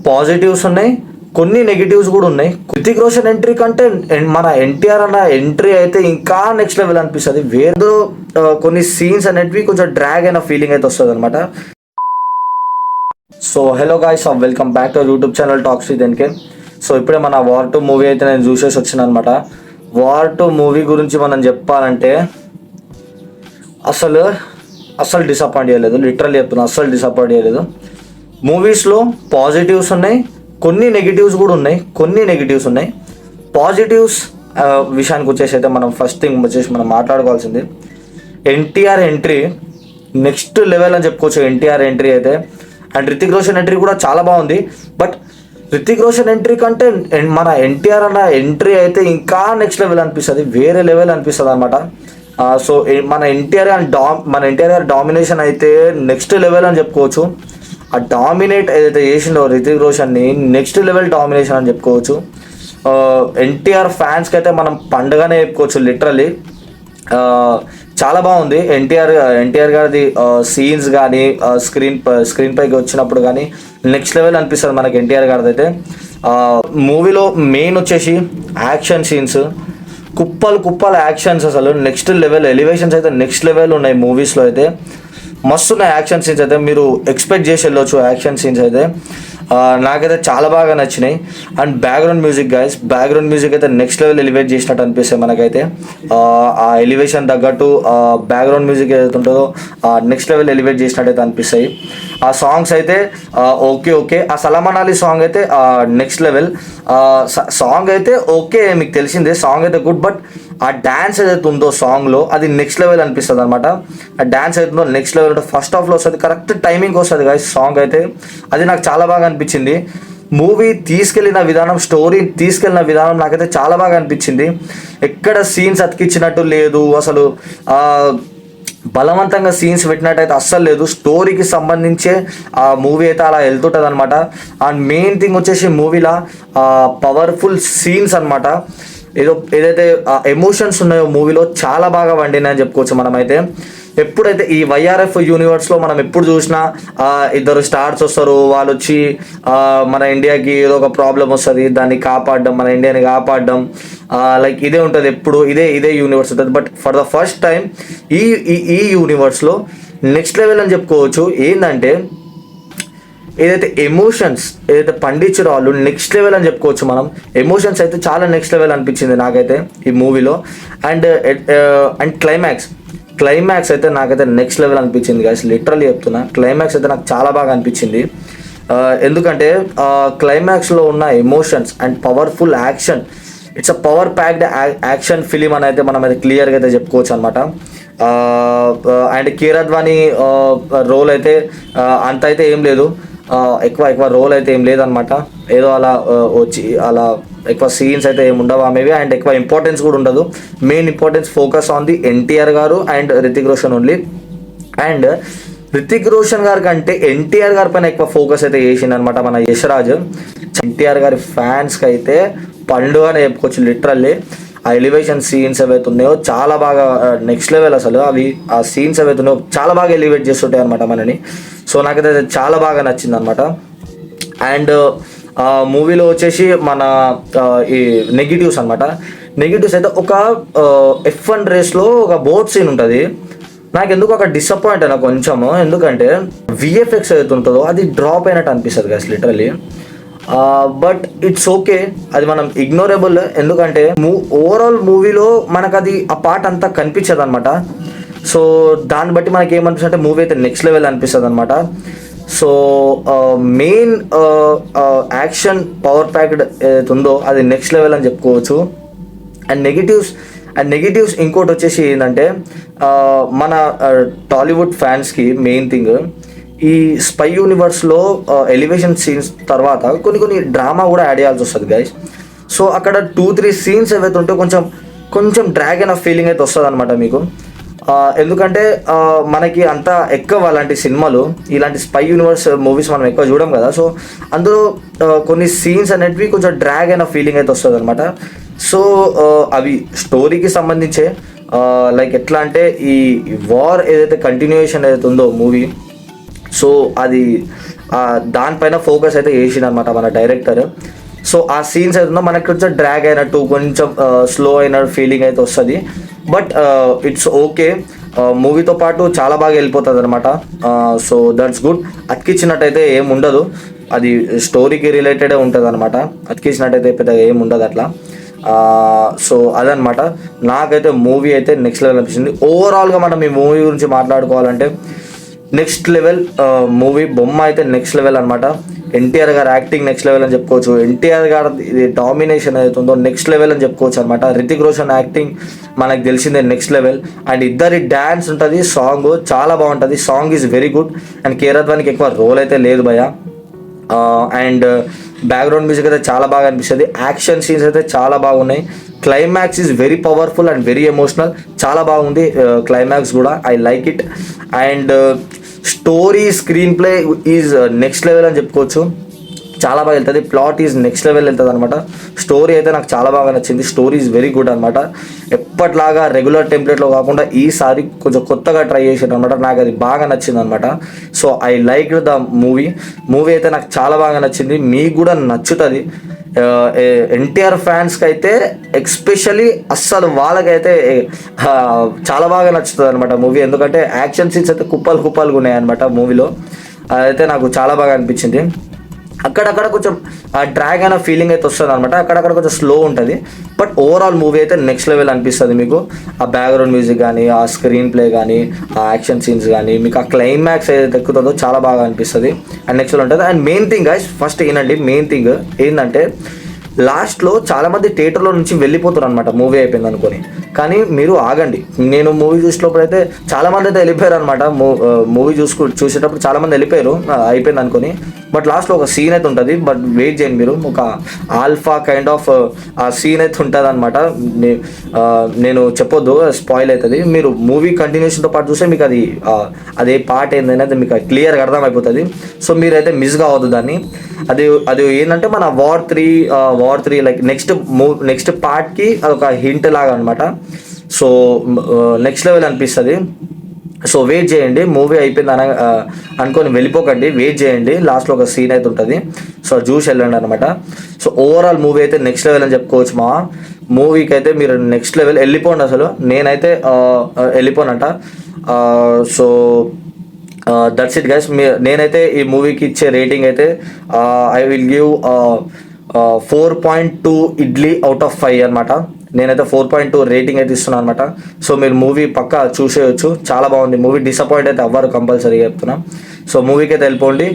Positives ఉన్నాయి, కొన్ని negatives కూడా ఉన్నాయి. హృతిక్ రోషన్ ఎంట్రీ కంటే మన ఎన్టీఆర్ అన్న ఎంట్రీ అయితే ఇంకా నెక్స్ట్ లెవెల్ అనిపిస్తుంది. వేరే కొన్ని సీన్స్ అనేటివి కొంచెం డ్రాగ్ అయిన ఫీలింగ్ అయితే వస్తుంది అనమాట. So hello guys, welcome back to YouTube channel talks with NK. So ఇప్పుడే మన వార్ 2 మూవీ అయితే నేను చూసేసి వచ్చిన అనమాట. వార్ 2 మూవీ గురించి మనం చెప్పాలంటే అసలు డిసప్పాయింట్ చేయలేదు. లిటరల్లీ చెప్తున్నా, అస్సలు డిసప్పాయింట్ చేయలేదు. మూవీస్లో పాజిటివ్స్ ఉన్నాయి, కొన్ని నెగిటివ్స్ కూడా ఉన్నాయి. పాజిటివ్స్ విషయానికి వచ్చేసి అయితే మనం ఫస్ట్ థింగ్ వచ్చేసి మనం మాట్లాడుకోవాల్సింది ఎన్టీఆర్ ఎంట్రీ నెక్స్ట్ లెవెల్ అని చెప్పుకోవచ్చు. ఎన్టీఆర్ ఎంట్రీ అయితే అండ్ హృతిక్ రోషన్ ఎంట్రీ కూడా చాలా బాగుంది. బట్ హృతిక్ రోషన్ ఎంట్రీ కంటే మన ఎన్టీఆర్ అన్న ఎంట్రీ అయితే ఇంకా నెక్స్ట్ లెవెల్ అనిపిస్తుంది, వేరే లెవెల్ అనిపిస్తుంది అనమాట. సో మన ఎన్టీఆర్ గారి డామినేషన్ అయితే నెక్స్ట్ లెవెల్ అని చెప్పుకోవచ్చు. ఆ డామినేట్ ఏదైతే చేసిండో హృతిక్ రోషన్ని నెక్స్ట్ లెవెల్ డామినేషన్ అని చెప్పుకోవచ్చు. ఎన్టీఆర్ ఫ్యాన్స్కి అయితే మనం పండుగనే చెప్పుకోవచ్చు. లిటరల్లీ చాలా బాగుంది. ఎన్టీఆర్ గారిది సీన్స్ కానీ స్క్రీన్ పైకి వచ్చినప్పుడు కానీ నెక్స్ట్ లెవెల్ అనిపిస్తుంది మనకి ఎన్టీఆర్ గారిది అయితే. మూవీలో మెయిన్ వచ్చేసి యాక్షన్ సీన్స్, కుప్పలు యాక్షన్స్, అసలు నెక్స్ట్ లెవెల్ ఎలివేషన్స్ అయితే నెక్స్ట్ లెవెల్ ఉన్నాయి మూవీస్లో అయితే. మస్తు ఉన్నాయి యాక్షన్ సీన్స్ అయితే, మీరు ఎక్స్పెక్ట్ చేసి వెళ్ళొచ్చు. యాక్షన్ సీన్స్ అయితే నాకైతే చాలా బాగా నచ్చినాయి. అండ్ బ్యాక్గ్రౌండ్ మ్యూజిక్ అయితే నెక్స్ట్ లెవెల్ ఎలివేట్ చేసినట్టు అనిపిస్తాయి మనకైతే. ఆ ఎలివేషన్ తగ్గట్టు బ్యాక్గ్రౌండ్ మ్యూజిక్ ఏదైతే ఉంటుందో నెక్స్ట్ లెవెల్ ఎలివేట్ చేసినట్టు అయితే అనిపిస్తాయి. ఆ సాంగ్స్ అయితే ఓకే. ఆ సల్మాన్ అలీ సాంగ్ అయితే నెక్స్ట్ లెవెల్ సాంగ్ అయితే ఓకే, మీకు తెలిసిందే సాంగ్ అయితే గుడ్. బట్ ఆ డ్యాన్స్ ఏదైతే ఉందో సాంగ్లో అది నెక్స్ట్ లెవెల్ అనిపిస్తుంది అనమాట. ఆ డ్యాన్స్ ఏదైతుందో నెక్స్ట్ లెవెల్ అంటే ఫస్ట్ హాఫ్లో వస్తుంది, కరెక్ట్ టైమింగ్ వస్తుంది గాయస్ సాంగ్ అయితే. అది నాకు చాలా బాగా అనిపించింది. మూవీ తీసుకెళ్ళిన విధానం, స్టోరీ తీసుకెళ్ళిన విధానం నాకైతే చాలా బాగా అనిపించింది. ఎక్కడ సీన్స్ అతికిచ్చినట్టు లేదు, అసలు బలవంతంగా సీన్స్ పెట్టినట్టయితే అస్సలు లేదు. స్టోరీకి సంబంధించే ఆ మూవీ అయితే అలా వెళ్తుంటుంది అనమాట. అండ్ మెయిన్ థింగ్ వచ్చేసి మూవీలో పవర్ఫుల్ సీన్స్ అనమాట. ఏదైతే ఎమోషన్స్ ఉన్నాయో మూవీలో చాలా బాగా వండినాయని చెప్పుకోవచ్చు మనమైతే. ఎప్పుడైతే ఈ వైఆర్ఎఫ్ యూనివర్స్లో మనం ఎప్పుడు చూసినా ఇద్దరు స్టార్స్ వస్తారు, వాళ్ళు వచ్చి మన ఇండియాకి ఏదో ఒక ప్రాబ్లం వస్తుంది, దాన్ని కాపాడడం, మన ఇండియాని కాపాడడం, లైక్ ఇదే ఉంటుంది ఎప్పుడు, ఇదే యూనివర్స్ ఉంటుంది. But for the first time ఈ యూనివర్స్లో నెక్స్ట్ లెవెల్ అని చెప్పుకోవచ్చు. ఏంటంటే ఏదైతే ఎమోషన్స్ ఏదైతే పండించారో వాళ్ళు నెక్స్ట్ లెవెల్ అని చెప్పుకోవచ్చు మనం. ఎమోషన్స్ అయితే చాలా నెక్స్ట్ లెవెల్ అనిపించింది నాకైతే ఈ మూవీలో. అండ్ క్లైమాక్స్ అయితే నాకైతే నెక్స్ట్ లెవెల్ అనిపించింది గాయ్స్. లిటరల్లీ చెప్తున్నా, క్లైమాక్స్ అయితే నాకు చాలా బాగా అనిపించింది. ఎందుకంటే క్లైమాక్స్లో ఉన్న emotions and powerful action, it's a power packed action film అని అయితే మనం అయితే క్లియర్గా అయితే చెప్పుకోవచ్చు అనమాట. అండ్ కీరద్వాని రోల్ అయితే అంత అయితే ఏం లేదు, ఎక్కువ రోల్ అయితే ఏం లేదనమాట. ఏదో అలా వచ్చి అలా ఎక్కువ సీన్స్ అయితే ఏమి ఉండవు ఆమెవి. అండ్ ఎక్కువ ఇంపార్టెన్స్ కూడా ఉండదు. Main importance focus on the NTR గారు and Hrithik Roshan only. And Hrithik Roshan గారి కంటే ఎన్టీఆర్ గారి పైన ఎక్కువ ఫోకస్ అయితే చేసిందనమాట మన యశ్రాజ్. ఎన్టీఆర్ గారి ఫ్యాన్స్కి అయితే పండుగనే చెప్పుకోవచ్చు లిటరల్లీ. ఆ ఎలివేషన్ సీన్స్ ఏవైతే ఉన్నాయో చాలా బాగా నెక్స్ట్ లెవెల్, అసలు ఆ సీన్స్ ఏవైతే ఉన్నాయో చాలా బాగా ఎలివేట్ చేస్తుంటాయి అనమాట మనని. సో నాకైతే చాలా బాగా నచ్చింది అనమాట. అండ్ మూవీలో వచ్చేసి మన ఈ నెగిటివ్స్ అనమాట. నెగిటివ్స్ అయితే ఒక F1 రేస్లో ఒక బోట్ సీన్ ఉంటుంది. నాకు ఎందుకు ఒక డిసప్పాయింట్ అయినా కొంచెము, ఎందుకంటే విఎఫ్ఎక్స్ ఏదైతే ఉంటుందో అది డ్రాప్ అయినట్టు అనిపిస్తుంది కదా లిటరల్లీ. బట్ ఇట్స్ ఓకే, అది మనం ఇగ్నోరబుల్. ఎందుకంటే ఓవరాల్ మూవీలో మనకు అది ఆ పార్ట్ అంతా కనిపించదు అనమాట. సో దాన్ని బట్టి మనకి ఏమనిపిస్తుంది అంటే మూవీ అయితే నెక్స్ట్ లెవెల్ అనిపిస్తుంది అనమాట. So main action power packed ఏదైతే ఉందో అది నెక్స్ట్ లెవెల్ అని చెప్పుకోవచ్చు. అండ్ నెగిటివ్స్ ఇంకోటి వచ్చేసి ఏంటంటే మన టాలీవుడ్ ఫ్యాన్స్కి మెయిన్ థింగ్, ఈ స్పై యూనివర్స్లో ఎలివేషన్ సీన్స్ తర్వాత కొన్ని డ్రామా కూడా యాడ్ చేయాల్సి వస్తుంది గైస్. సో అక్కడ 2-3 సీన్స్ ఏవైతే ఉంటే కొంచెం డ్రాగ్ అయిన ఫీలింగ్ అయితే వస్తుంది అనమాట మీకు. ఎందుకంటే మనకి అంతా ఎక్కువ అలాంటి సినిమాలు, ఇలాంటి స్పై యూనివర్స్ మూవీస్ మనం ఎక్కువ చూడం కదా. సో అందులో కొన్ని సీన్స్ అనేటివి కొంచెం డ్రాగ్ అయిన ఫీలింగ్ అయితే వస్తుంది అనమాట. సో అవి స్టోరీకి సంబంధించే, లైక్ ఎట్లా అంటే ఈ వార్ ఏదైతే కంటిన్యూయేషన్ ఏదైతే ఉందో మూవీ, సో అది దానిపైన ఫోకస్ అయితే చేసిండనమాట మన డైరెక్టర్. సో ఆ సీన్స్ అయితే మనకి కొంచెం డ్రాగ్ అయినట్టు, కొంచెం స్లో అయిన ఫీలింగ్ అయితే వస్తుంది. బట్ ఇట్స్ ఓకే, మూవీతో పాటు చాలా బాగా వెళ్ళిపోతుంది అనమాట. So that's good. అతికిచ్చినట్టయితే ఏం ఉండదు, అది స్టోరీకి రిలేటెడే ఉంటుంది అనమాట. అతికిచ్చినట్టయితే పెద్దగా ఏం ఉండదు అట్లా. సో అదనమాట. నాకైతే మూవీ అయితే నెక్స్ట్ లెవెల్ అనిపించింది. ఓవరాల్గా మనం ఈ మూవీ గురించి మాట్లాడుకోవాలంటే నెక్స్ట్ లెవెల్ మూవీ. బొమ్మ అయితే నెక్స్ట్ లెవెల్ అనమాట. ఎన్టీఆర్ గారు యాక్టింగ్ నెక్స్ట్ లెవెల్ అని చెప్పుకోవచ్చు. ఎన్టీఆర్ గారు ఇది డామినేషన్ అవుతుందో నెక్స్ట్ లెవెల్ అని చెప్పుకోవచ్చు అనమాట. రితిక్ రోషన్ యాక్టింగ్ మనకు తెలిసిందే నెక్స్ట్ లెవెల్. అండ్ ఇద్దరి డ్యాన్స్ ఉంటుంది, సాంగ్ చాలా బాగుంటుంది. Song is very good. And కేరత్వానికి ఎక్కువ రోల్ అయితే లేదు భయ. అండ్ బ్యాక్గ్రౌండ్ మ్యూజిక్ అయితే చాలా బాగా అనిపిస్తుంది. యాక్షన్ సీన్స్ అయితే చాలా బాగున్నాయి. Climax is very powerful and very emotional. చాలా బాగుంది క్లైమాక్స్ కూడా. I like it. And story, screen play is next level అని చెప్పుకోవచ్చు. చాలా బాగా వెళ్తుంది. ప్లాట్ ఈజ్ నెక్స్ట్ లెవెల్ వెళ్తుంది అనమాట. స్టోరీ అయితే నాకు చాలా బాగా నచ్చింది. స్టోరీ ఈజ్ వెరీ గుడ్ అనమాట. ఎప్పట్లాగా రెగ్యులర్ టెంప్లెట్లో కాకుండా ఈసారి కొంచెం కొత్తగా ట్రై చేసారు అనమాట. నాకు అది బాగా నచ్చింది అనమాట. So I like the movie అయితే నాకు చాలా బాగా నచ్చింది. మీకు కూడా నచ్చుతుంది. ఎన్టీఆర్ ఫ్యాన్స్కి అయితే ఎక్స్పెషలీ అస్సలు వాళ్ళకైతే చాలా బాగా నచ్చుతుంది అనమాట మూవీ. ఎందుకంటే యాక్షన్ సీన్స్ అయితే కుప్పలుగా ఉన్నాయి అనమాట మూవీలో. అదైతే నాకు చాలా బాగా అనిపించింది. అక్కడక్కడ కొంచెం డ్రాగ్ అయిన ఫీలింగ్ అయితే వస్తుంది అనమాట. అక్కడక్కడ కొంచెం స్లో ఉంటుంది. బట్ ఓవరాల్ మూవీ అయితే నెక్స్ట్ లెవెల్ అనిపిస్తుంది మీకు. ఆ బ్యాక్గ్రౌండ్ మ్యూజిక్ కానీ, ఆ స్క్రీన్ ప్లే కానీ, ఆ యాక్షన్ సీన్స్ కానీ, మీకు ఆ క్లైమాక్స్ ఏదైతే ఎక్కుతుందో చాలా బాగా అనిపిస్తుంది. అండ్ నెక్స్ట్ ఉంటుంది. And main thing guys, first ఏనండి, మెయిన్ థింగ్ ఏంటంటే లాస్ట్లో చాలామంది థియేటర్లో నుంచి వెళ్ళిపోతారు అనమాట మూవీ అయిపోయింది అనుకొని. కానీ మీరు ఆగండి. నేను మూవీ చూసినప్పుడు అయితే చాలామంది అయితే వెళ్ళిపోయారు అనమాట. మూవీ చూసేటప్పుడు చాలామంది వెళ్ళిపోయారు అయిపోయింది అనుకొని. బట్ లాస్ట్లో ఒక సీన్ అయితే ఉంటుంది. బట్ వెయిట్ చేయండి మీరు. ఒక ఆల్ఫా కైండ్ ఆఫ్ ఆ సీన్ అయితే ఉంటుంది అనమాట. నేను చెప్పొద్దు, స్పాయిల్ అవుతుంది. మీరు మూవీ కంటిన్యూషన్తో పాటు చూస్తే మీకు అదే పార్ట్ ఏంటనేది మీకు క్లియర్గా అర్థమైపోతుంది. సో మీరైతే మిస్ కావద్దు దాన్ని. అది ఏంటంటే మన వార్ త్రీ లైక్ నెక్స్ట్ పార్ట్కి అదొక హింట్ లాగా అనమాట. సో నెక్స్ట్ లెవెల్ అనిపిస్తుంది. సో వెయిట్ చేయండి. మూవీ అయిపోయింది అనుకొని వెళ్ళిపోకండి, వెయిట్ చేయండి. లాస్ట్లో ఒక సీన్ అయితే ఉంటుంది. సో చూసి వెళ్ళండి అనమాట. సో ఓవరాల్ మూవీ అయితే నెక్స్ట్ లెవెల్ అని చెప్పుకోవచ్చు. మా మూవీకి అయితే మీరు నెక్స్ట్ లెవెల్ వెళ్ళిపోండి. అసలు నేనైతే వెళ్ళిపోనంట. So that's it guys. నేనైతే ఈ మూవీకి ఇచ్చే రేటింగ్ అయితే I will give 4.2 idli out of 5 అనమాట. నేనైతే 4.2 రేటింగ్ అయితే ఇస్తున్నాను అనమాట. సో మీరు మూవీ పక్కా చూసేయచ్చు. చాలా బాగుంది మూవీ. డిసప్పాయింట్ అయితే అవ్వరు, కంపల్సరీగా చెప్తున్నా. సో మూవీకి అయితే వెళ్ళిపోండి.